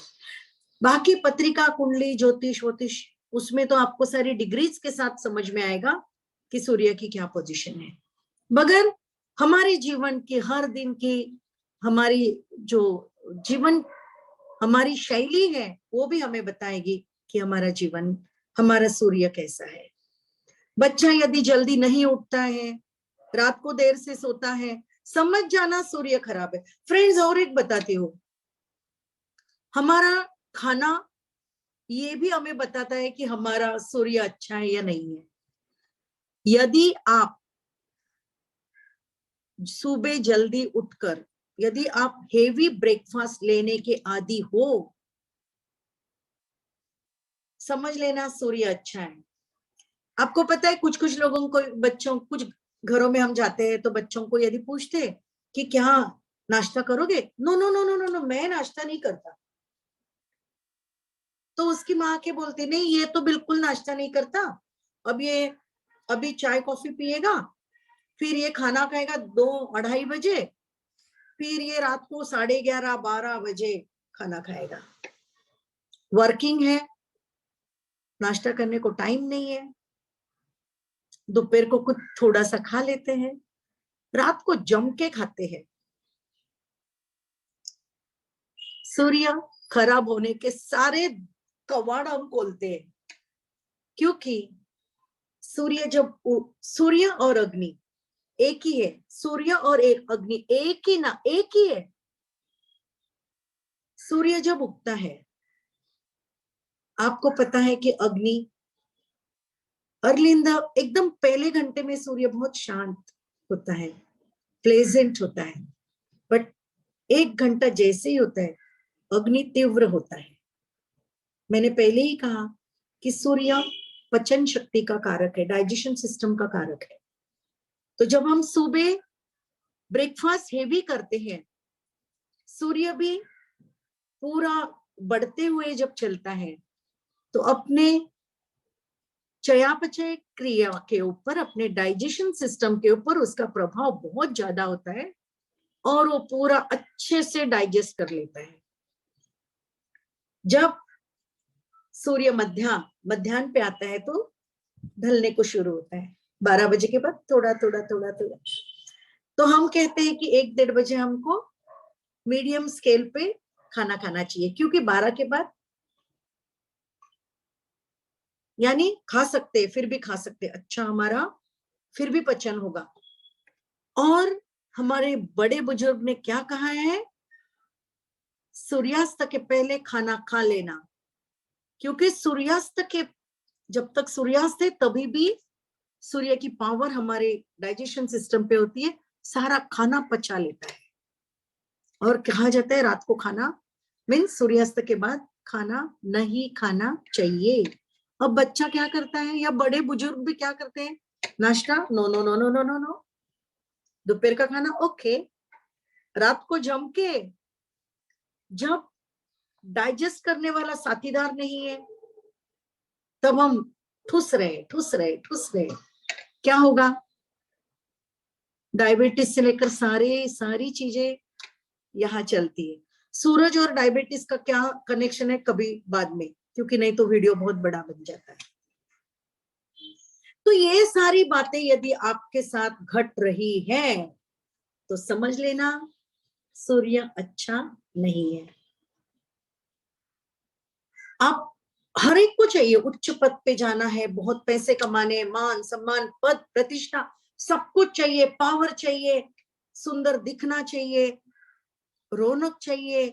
बाकी पत्रिका, कुंडली, ज्योतिष वोतिष, उसमें तो आपको सारी डिग्रीज के साथ समझ में आएगा कि सूर्य की क्या पोजीशन है, मगर हमारे जीवन की हर दिन की हमारी जो जीवन हमारी शैली है वो भी हमें बताएगी कि हमारा जीवन, हमारा सूर्य कैसा है। बच्चा यदि जल्दी नहीं उठता है, रात को देर से सोता है, समझ जाना सूर्य खराब है। फ्रेंड्स, और एक बताती हूँ, हमारा खाना ये भी हमें बताता है कि हमारा सूर्य अच्छा है या नहीं है। यदि आप सुबह जल्दी उठकर यदि आप हेवी ब्रेकफास्ट लेने के आदी हो, समझ लेना सूर्य अच्छा है। आपको पता है कुछ कुछ लोगों को, बच्चों, कुछ घरों में हम जाते हैं तो बच्चों को यदि पूछते कि क्या नाश्ता करोगे, no no no no no no, मैं नाश्ता नहीं करता, तो उसकी माँ के बोलती नहीं ये तो बिल्कुल नाश्ता नहीं करता, अब ये अभी चाय कॉफी पिएगा, फिर ये खाना खाएगा 2-2:30 बजे, फिर ये रात को 11:30-12 बजे खाना खाएगा। वर्किंग है, नाश्ता करने को टाइम नहीं है, दोपहर को कुछ थोड़ा सा खा लेते हैं, रात को जम के खाते हैं। सूर्य खराब होने के सारे कवाड़ हम खोलते हैं, क्योंकि सूर्य और अग्नि एक ही है, सूर्य और एक अग्नि एक ही ना, एक ही है। सूर्य जब उगता है, आपको पता है कि अग्नि अर्ली इन द एकदम पहले घंटे में सूर्य बहुत शांत होता है, प्लेजेंट होता है, बट 1 घंटा जैसे ही होता है अग्नि तीव्र होता है। मैंने पहले ही कहा कि सूर्य पचन शक्ति का कारक है, डाइजेशन सिस्टम का कारक है। तो जब हम सुबह ब्रेकफास्ट हेवी करते हैं, सूर्य भी पूरा बढ़ते हुए जब चलता है तो अपने चयापचय क्रिया के ऊपर, अपने डाइजेशन सिस्टम के ऊपर उसका प्रभाव बहुत ज्यादा होता है और वो पूरा अच्छे से डाइजेस्ट कर लेता है। जब सूर्य मध्याह्न पे आता है तो ढलने को शुरू होता है, 12 बजे के बाद थोड़ा थोड़ा थोड़ा थोड़ा, तो हम कहते हैं कि 1-1:30 बजे हमको मीडियम स्केल पे खाना खाना चाहिए, क्योंकि 12 के बाद यानी खा सकते, फिर भी खा सकते, अच्छा हमारा फिर भी पचन होगा। और हमारे बड़े बुजुर्ग ने क्या कहा है, सूर्यास्त के पहले खाना खा लेना, क्योंकि सूर्यास्त के जब तक सूर्यास्त है तभी भी सूर्य की पावर हमारे डाइजेशन सिस्टम पे होती है, सारा खाना पचा लेता है। और कहा जाता है रात को खाना मीन्स सूर्यास्त के बाद खाना नहीं खाना चाहिए। अब बच्चा क्या करता है या बड़े बुजुर्ग भी क्या करते हैं, नाश्ता no no no no no no no, दोपहर का खाना ओके, रात को जम के जब डाइजेस्ट करने वाला साथीदार नहीं है तब हम ठुस रहे, क्या होगा, डायबिटीज से लेकर सारी चीजें यहाँ चलती है। सूरज और डायबिटीज का क्या कनेक्शन है कभी बाद में, क्योंकि नहीं तो वीडियो बहुत बड़ा बन जाता है। तो ये सारी बातें यदि आपके साथ घट रही है तो समझ लेना सूर्य अच्छा नहीं है। आप हर एक को चाहिए, उच्च पद पे जाना है, बहुत पैसे कमाने, मान सम्मान पद प्रतिष्ठा सब कुछ चाहिए, पावर चाहिए, सुंदर दिखना चाहिए, रौनक चाहिए,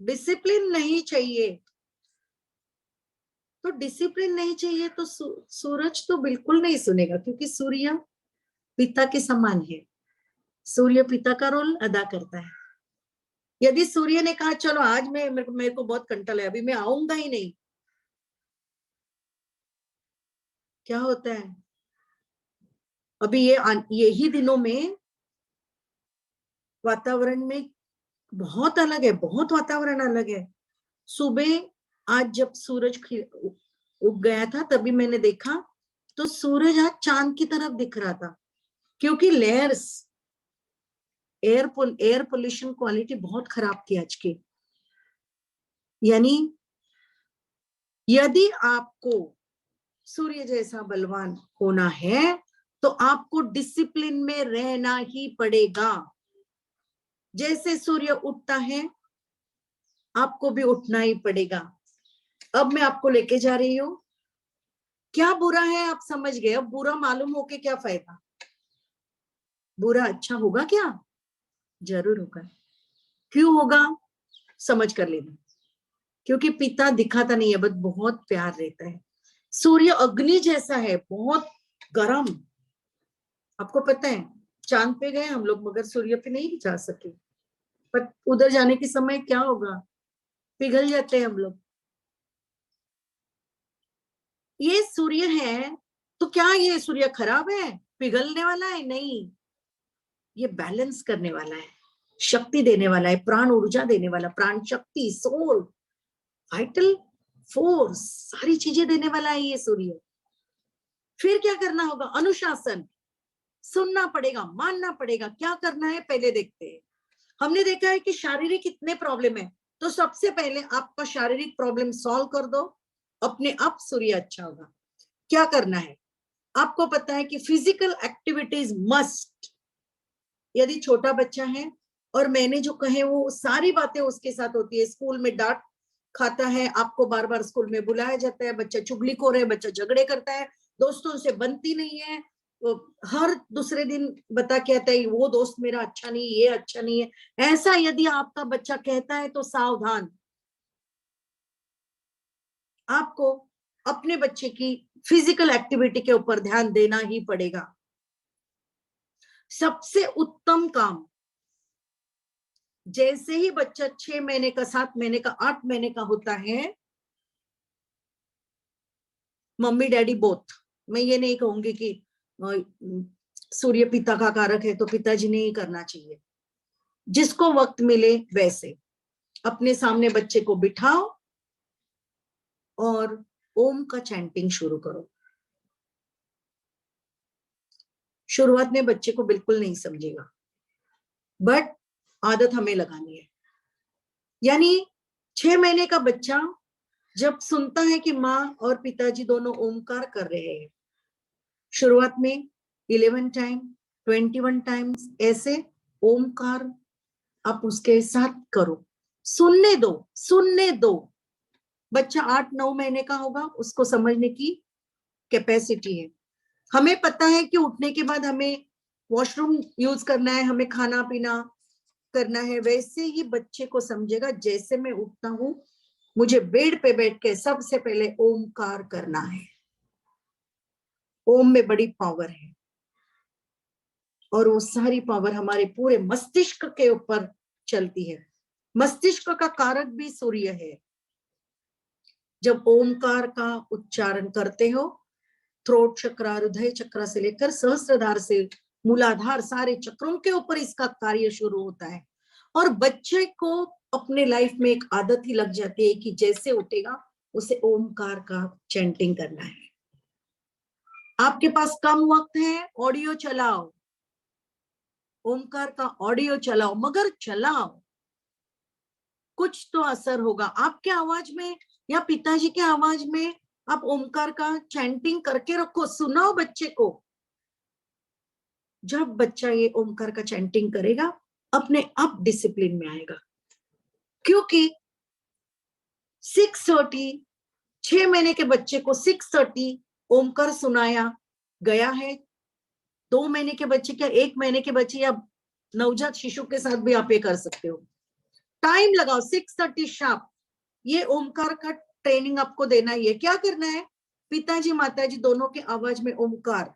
डिसिप्लिन नहीं चाहिए। तो डिसिप्लिन नहीं चाहिए तो सूरज तो बिल्कुल नहीं सुनेगा, क्योंकि सूर्य पिता के समान है, सूर्य पिता का रोल अदा करता है। यदि सूर्य ने कहा चलो आज मेरे को बहुत कंटल है, अभी मैं आऊंगा ही नहीं, क्या होता है, अभी यही दिनों में वातावरण में बहुत अलग है, बहुत वातावरण अलग है। सुबह आज जब सूरज उग गया था तभी मैंने देखा तो सूरज आज चांद की तरफ दिख रहा था, क्योंकि लेयर्स एयर पोल्यूशन क्वालिटी बहुत खराब थी आज की। यानी यदि आपको सूर्य जैसा बलवान होना है तो आपको डिसिप्लिन में रहना ही पड़ेगा। जैसे सूर्य उठता है आपको भी उठना ही पड़ेगा। अब मैं आपको लेके जा रही हूं, क्या बुरा है आप समझ गए, अब बुरा मालूम होके क्या फायदा, बुरा अच्छा होगा क्या, जरूर होगा। क्यों होगा समझ कर लेना, क्योंकि पिता दिखाता नहीं है बस बहुत प्यार रहता है। सूर्य अग्नि जैसा है, बहुत गर्म, आपको पता है चांद पे गए हम लोग मगर सूर्य पे नहीं जा सके, पर उधर जाने के समय क्या होगा, पिघल जाते हैं हम लोग। ये सूर्य है तो क्या ये सूर्य खराब है, पिघलने वाला है, नहीं, ये बैलेंस करने वाला है, शक्ति देने वाला है, प्राण ऊर्जा देने वाला, प्राण शक्ति, सोल, वाइटल फोर्स, सारी चीजें देने वाला है ये सूर्य। फिर क्या करना होगा, अनुशासन, सुनना पड़ेगा, मानना पड़ेगा, क्या करना है पहले देखते हैं। हमने देखा है कि शारीरिक इतने प्रॉब्लम है, तो सबसे पहले आपका शारीरिक प्रॉब्लम सॉल्व कर दो, अपने आप सूर्य अच्छा होगा। क्या करना है, आपको पता है कि फिजिकल एक्टिविटीज मस्ट। यदि छोटा बच्चा है और मैंने जो कहे वो सारी बातें उसके साथ होती है, स्कूल में डांट खाता है, आपको बार बार स्कूल में बुलाया जाता है, बच्चा चुगलीखोर है, बच्चा झगड़े करता है, दोस्तों से बनती नहीं है, तो हर दूसरे दिन बता के आता है वो दोस्त मेरा अच्छा नहीं, ये अच्छा नहीं है, ऐसा यदि आपका बच्चा कहता है तो सावधान, आपको अपने बच्चे की फिजिकल एक्टिविटी के ऊपर ध्यान देना ही पड़ेगा। सबसे उत्तम काम, जैसे ही बच्चा 6 महीने का, 7 महीने का, 8 महीने का होता है, मम्मी डैडी बोथ, मैं ये नहीं कहूंगी कि सूर्य पिता का कारक है तो पिताजी ने ही करना चाहिए, जिसको वक्त मिले वैसे अपने सामने बच्चे को बिठाओ और ओम का चैंटिंग शुरू करो। शुरुआत में बच्चे को बिल्कुल नहीं समझेगा, बट आदत हमें लगानी है। यानी 6 महीने का बच्चा जब सुनता है कि माँ और पिताजी दोनों ओमकार कर रहे हैं, शुरुआत में 11 टाइम, 21 टाइम्स ऐसे ओमकार आप उसके साथ करो, सुनने दो। बच्चा 8-9 महीने का होगा, उसको समझने की कैपेसिटी है। हमें पता है कि उठने के बाद हमें वॉशरूम यूज करना है, हमें खाना पीना करना है, वैसे ही बच्चे को समझेगा जैसे मैं उठता हूं मुझे बेड पे बैठ के सबसे पहले ओमकार करना है। ओम में बड़ी पावर है और वो सारी पावर हमारे पूरे मस्तिष्क के ऊपर चलती है। मस्तिष्क का कारक भी सूर्य है। जब ओमकार का उच्चारण करते हो, थ्रोट चक्र, हृदय चक्र से लेकर सहस्त्रधार से मूलाधार, सारे चक्रों के ऊपर इसका कार्य शुरू होता है। और बच्चे को अपने लाइफ में एक आदत ही लग जाती है कि जैसे उठेगा उसे ओमकार का चैंटिंग करना है। आपके पास कम वक्त है, ऑडियो चलाओ, ओमकार का ऑडियो चलाओ, मगर चलाओ, कुछ तो असर होगा आपके आवाज में या पिताजी के आवाज में। आप ओमकार का चैंटिंग करके रखो, सुनाओ बच्चे को। जब बच्चा ये ओमकार का चैंटिंग करेगा, अपने आप डिसिप्लिन में आएगा। क्योंकि 6:30, 6 महीने के बच्चे को 6:30 ओमकार सुनाया गया है। 2 महीने के बच्चे क्या, 1 महीने के बच्चे या नवजात शिशु के साथ भी आप ये कर सकते हो। टाइम लगाओ, 6:30 शार्प। ये ओमकार का ट्रेनिंग आपको देना ही है। क्या करना है, पिताजी माताजी दोनों के आवाज में ओमकार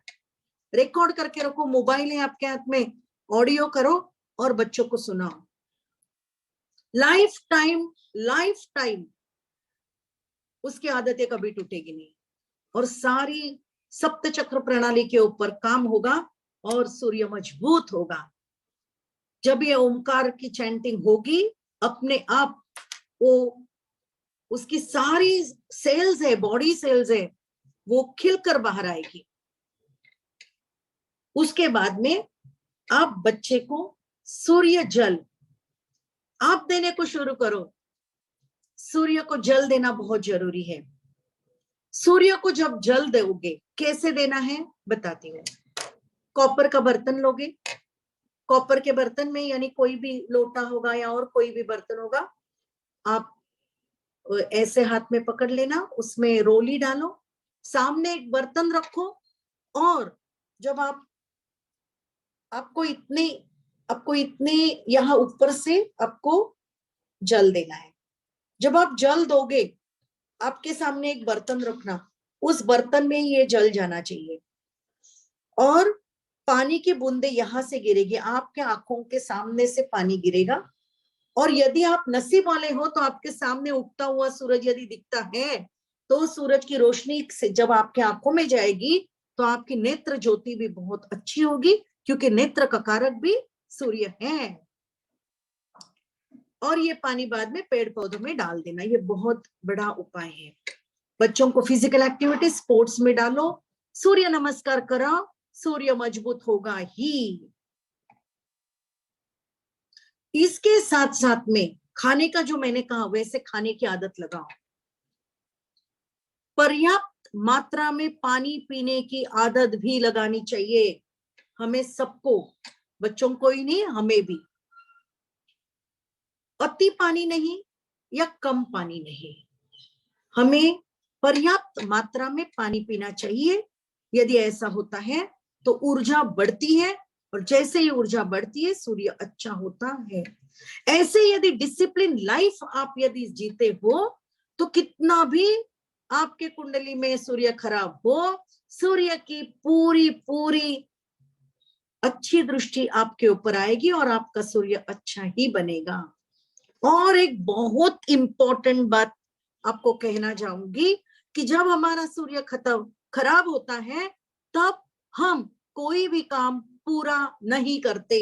रिकॉर्ड करके रखो, मोबाइल है आपके हाथ में, ऑडियो करो और बच्चों को सुनाओ। लाइफ टाइम उसकी आदतें कभी टूटेगी नहीं और सारी सप्त चक्र प्रणाली के ऊपर काम होगा और सूर्य मजबूत होगा। जब ये ओमकार की चैंटिंग होगी, अपने आप वो उसकी सारी सेल्स है, बॉडी सेल्स है, वो खिलकर बाहर आएगी। उसके बाद में आप बच्चे को सूर्य जल आप देने को शुरू करो। सूर्य को जल देना बहुत जरूरी है। सूर्य को जब जल दोगे, कैसे देना है बताती हूँ। कॉपर का बर्तन लोगे, कॉपर के बर्तन में यानी कोई भी लोटा होगा या और कोई भी बर्तन होगा, आप ऐसे हाथ में पकड़ लेना, उसमें रोली डालो, सामने एक बर्तन रखो और जब आपको इतने यहाँ ऊपर से आपको जल देना है। जब आप जल दोगे, आपके सामने एक बर्तन रखना, उस बर्तन में ये जल जाना चाहिए और पानी की बूंदे यहां से गिरेगी, आपके आंखों के सामने से पानी गिरेगा। और यदि आप नसीब वाले हो तो आपके सामने उगता हुआ सूरज यदि दिखता है, तो सूरज की रोशनी से जब आपके आंखों में जाएगी तो आपकी नेत्र ज्योति भी बहुत अच्छी होगी, क्योंकि नेत्र का कारक भी सूर्य है। और ये पानी बाद में पेड़ पौधों में डाल देना, ये बहुत बड़ा उपाय है। बच्चों को फिजिकल एक्टिविटी स्पोर्ट्स में डालो, सूर्य नमस्कार कराओ, सूर्य मजबूत होगा ही। इसके साथ साथ में खाने का जो मैंने कहा वैसे खाने की आदत लगाओ। पर्याप्त मात्रा में पानी पीने की आदत भी लगानी चाहिए हमें सबको, बच्चों को ही नहीं, हमें भी। अति पानी नहीं या कम पानी नहीं, हमें पर्याप्त मात्रा में पानी पीना चाहिए। यदि ऐसा होता है तो ऊर्जा बढ़ती है और जैसे ही ऊर्जा बढ़ती है सूर्य अच्छा होता है। ऐसे यदि डिसिप्लिन लाइफ आप यदि जीते हो तो कितना भी आपके कुंडली में सूर्य खराब हो, सूर्य की पूरी पूरी अच्छी दृष्टि आपके ऊपर आएगी और आपका सूर्य अच्छा ही बनेगा। और एक बहुत इंपॉर्टेंट बात आपको कहना चाहूंगी कि जब हमारा सूर्य खराब होता है, तब हम कोई भी काम पूरा नहीं करते।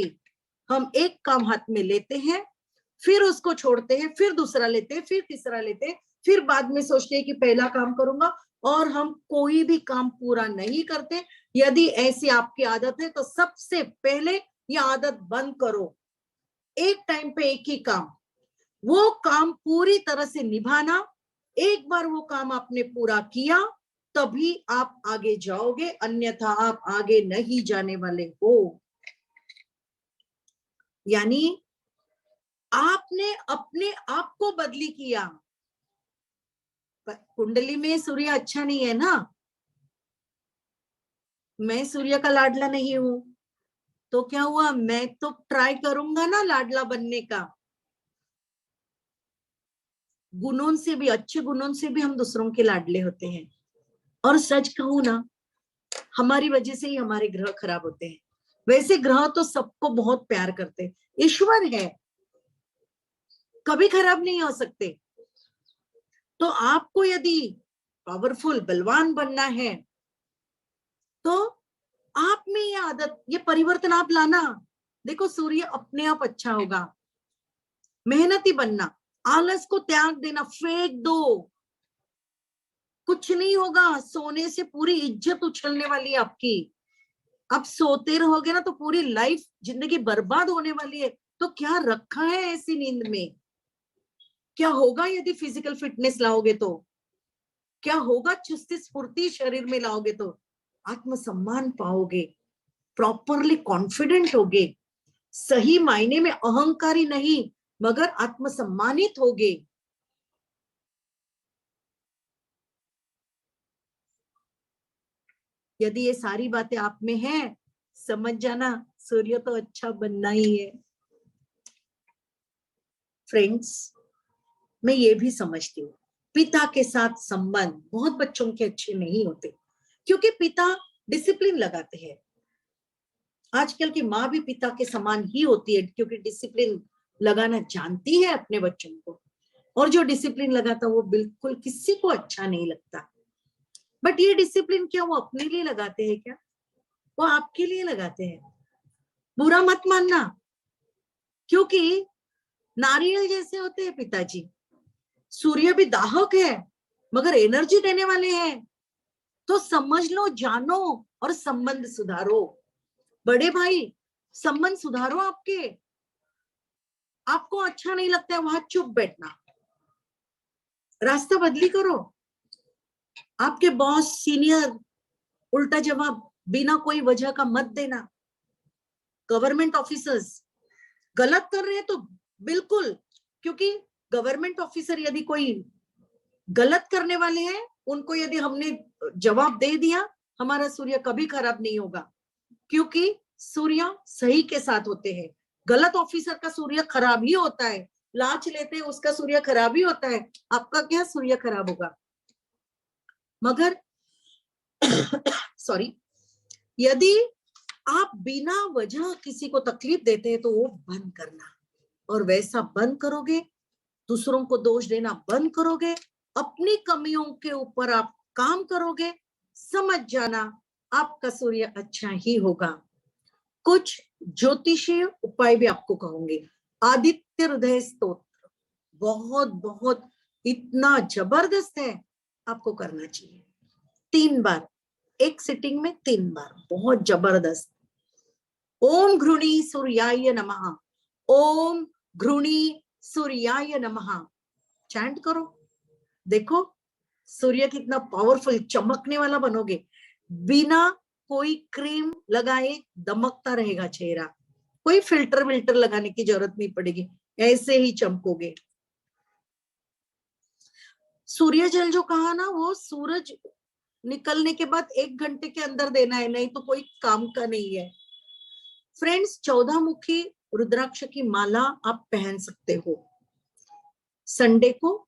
हम एक काम हाथ में लेते हैं, फिर उसको छोड़ते हैं, फिर दूसरा लेते हैं, फिर तीसरा लेते हैं, फिर बाद में सोचते हैं कि पहला काम करूंगा, और हम कोई भी काम पूरा नहीं करते। यदि ऐसी आपकी आदत है तो सबसे पहले यह आदत बंद करो। एक टाइम पे एक ही काम, वो काम पूरी तरह से निभाना। एक बार वो काम आपने पूरा किया तभी आप आगे जाओगे, अन्यथा आप आगे नहीं जाने वाले हो। यानी आपने अपने आप को बदली किया। कुंडली में सूर्य अच्छा नहीं है ना, मैं सूर्य का लाडला नहीं हूं, तो क्या हुआ, मैं तो ट्राई करूंगा ना लाडला बनने का। गुणों से भी, अच्छे गुणों से भी हम दूसरों के लाडले होते हैं। और सच कहूं ना, हमारी वजह से ही हमारे ग्रह खराब होते हैं। वैसे ग्रह तो सबको बहुत प्यार करते हैं, ईश्वर है, कभी खराब नहीं हो सकते। तो आपको यदि पावरफुल बलवान बनना है तो आप में ये आदत, ये परिवर्तन आप लाना। देखो सूर्य अपने आप अच्छा होगा। मेहनती बनना, आलस को त्याग देना, फेंक दो, कुछ नहीं होगा। सोने से पूरी इज्जत उछलने वाली है आपकी। आप सोते रहोगे ना तो पूरी लाइफ, जिंदगी बर्बाद होने वाली है। तो क्या रखा है ऐसी नींद में? क्या होगा यदि फिजिकल फिटनेस लाओगे तो? क्या होगा चुस्ती स्फूर्ति शरीर में लाओगे तो? आत्मसम्मान पाओगे, प्रॉपरली कॉन्फिडेंट होगे, सही मायने में अहंकारी नहीं मगर आत्मसम्मानित होगे। यदि ये सारी बातें आप में हैं, समझ जाना सूर्य तो अच्छा बनना ही है। फ्रेंड्स, मैं ये भी समझती हूँ पिता के साथ संबंध बहुत बच्चों के अच्छे नहीं होते, क्योंकि पिता डिसिप्लिन लगाते हैं। आजकल की माँ भी पिता के समान ही होती है, क्योंकि डिसिप्लिन लगाना जानती है अपने बच्चों को। और जो डिसिप्लिन लगाता वो बिल्कुल किसी को अच्छा नहीं लगता। बट ये डिसिप्लिन क्या वो अपने लिए लगाते हैं क्या? वो आपके लिए लगाते हैं। बुरा मत मानना, क्योंकि नारियल जैसे होते हैं पिताजी। सूर्य भी दाहक है मगर एनर्जी देने वाले हैं। तो समझ लो, जानो और संबंध सुधारो। बड़े भाई, संबंध सुधारो आपके। आपको अच्छा नहीं लगता है वहां चुप बैठना, रास्ता बदली करो। आपके बॉस, सीनियर उल्टा जवाब बिना कोई वजह का मत देना। गवर्नमेंट ऑफिसर्स गलत कर रहे हैं तो बिल्कुल, क्योंकि गवर्नमेंट ऑफिसर यदि कोई गलत करने वाले हैं, उनको यदि हमने जवाब दे दिया, हमारा सूर्य कभी खराब नहीं होगा, क्योंकि सूर्य सही के साथ होते हैं। गलत ऑफिसर का सूर्य खराब ही होता है, लांच लेते हैं उसका सूर्य खराब ही होता है। आपका क्या सूर्य खराब होगा? मगर सॉरी, यदि आप बिना वजह किसी को तकलीफ देते हैं तो वो बंद करना, और वैसा बंद करोगे, दूसरों को दोष देना बंद करोगे, अपनी कमियों के ऊपर आप काम करोगे, समझ जाना आपका सूर्य अच्छा ही होगा। कुछ ज्योतिषीय उपाय भी आपको कहूंगे। आदित्य हृदय स्तोत्र बहुत बहुत इतना जबरदस्त है, आपको करना चाहिए 3 बार, एक सिटिंग में 3 बार, बहुत जबरदस्त। ओम घृणी सूर्याय नमः, ओम घृणी सूर्याय नमः चैंट करो। देखो सूर्य कितना पावरफुल, चमकने वाला बनोगे। बिना कोई क्रीम लगाए दमकता रहेगा चेहरा, कोई फिल्टर विल्टर लगाने की जरूरत नहीं पड़ेगी, ऐसे ही चमकोगे। सूर्य जल जो कहा ना, वो सूरज निकलने के बाद 1 घंटे के अंदर देना है, नहीं तो कोई काम का नहीं है। फ्रेंड्स, 14 मुखी रुद्राक्ष की माला आप पहन सकते हो। संडे को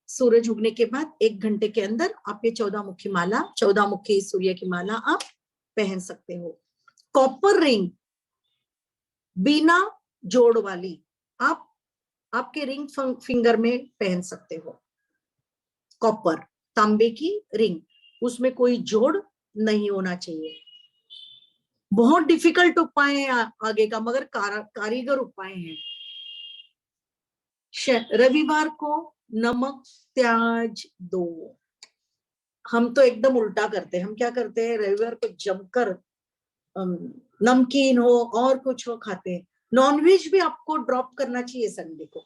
सूरज उगने के बाद 1 घंटे के अंदर आप ये 14 मुखी माला, 14 मुखी सूर्य की माला आप पहन सकते हो। कॉपर रिंग बिना जोड़ वाली आप आपके रिंग फिंगर में पहन सकते हो। कॉपर, तांबे की रिंग, उसमें कोई जोड़ नहीं होना चाहिए। बहुत डिफिकल्ट उपाय है आगे का, मगर कारीगर उपाय है। रविवार को नमक त्याज दो। हम तो एकदम उल्टा करते हैं। हम क्या करते हैं, रविवार को जमकर नमकीन हो और कुछ हो खाते हैं। नॉनवेज भी आपको ड्रॉप करना चाहिए संडे को।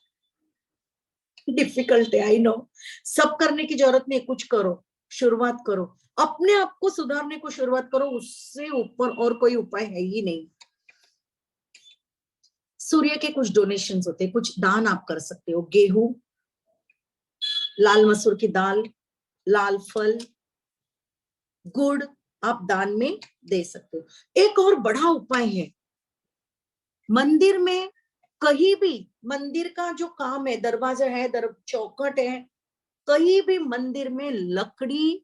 डिफिकल्ट है, आई नो, सब करने की जरूरत नहीं, कुछ करो, शुरुआत करो, अपने आप को सुधारने को शुरुआत करो, उससे ऊपर और कोई उपाय है ही नहीं। सूर्य के कुछ डोनेशंस होते हैं, कुछ दान आप कर सकते हो। गेहूं, लाल मसूर की दाल, लाल फल, गुड़ आप दान में दे सकते हो। एक और बड़ा उपाय है, मंदिर में कहीं भी, मंदिर का जो काम है, दरवाजा है, चौखट है, कहीं भी मंदिर में लकड़ी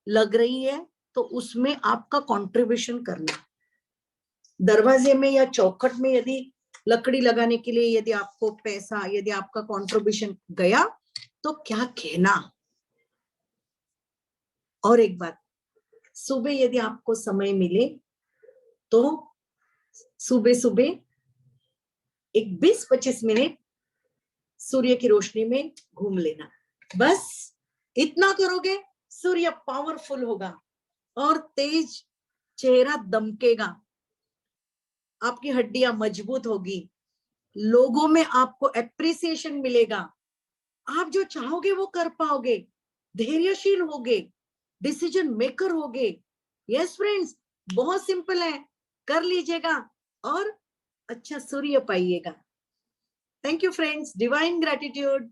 लग रही है तो उसमें आपका कंट्रीब्यूशन करना। दरवाजे में या चौखट में यदि लकड़ी लगाने के लिए यदि आपको पैसा, यदि आपका कंट्रीब्यूशन गया तो क्या कहना। और एक बात, सुबह यदि आपको समय मिले तो सुबह सुबह एक 20-25 मिनट सूर्य की रोशनी में घूम लेना। बस इतना करोगे, सूर्य पावरफुल होगा और तेज, चेहरा दमकेगा, आपकी हड्डियां मजबूत होगी, लोगों में आपको एप्रिसिएशन मिलेगा, आप जो चाहोगे वो कर पाओगे, धैर्यशील होगे, डिसीजन मेकर होगे। यस फ्रेंड्स, बहुत सिंपल है, कर लीजिएगा और अच्छा सूर्य पाइएगा। Thank you friends, divine gratitude.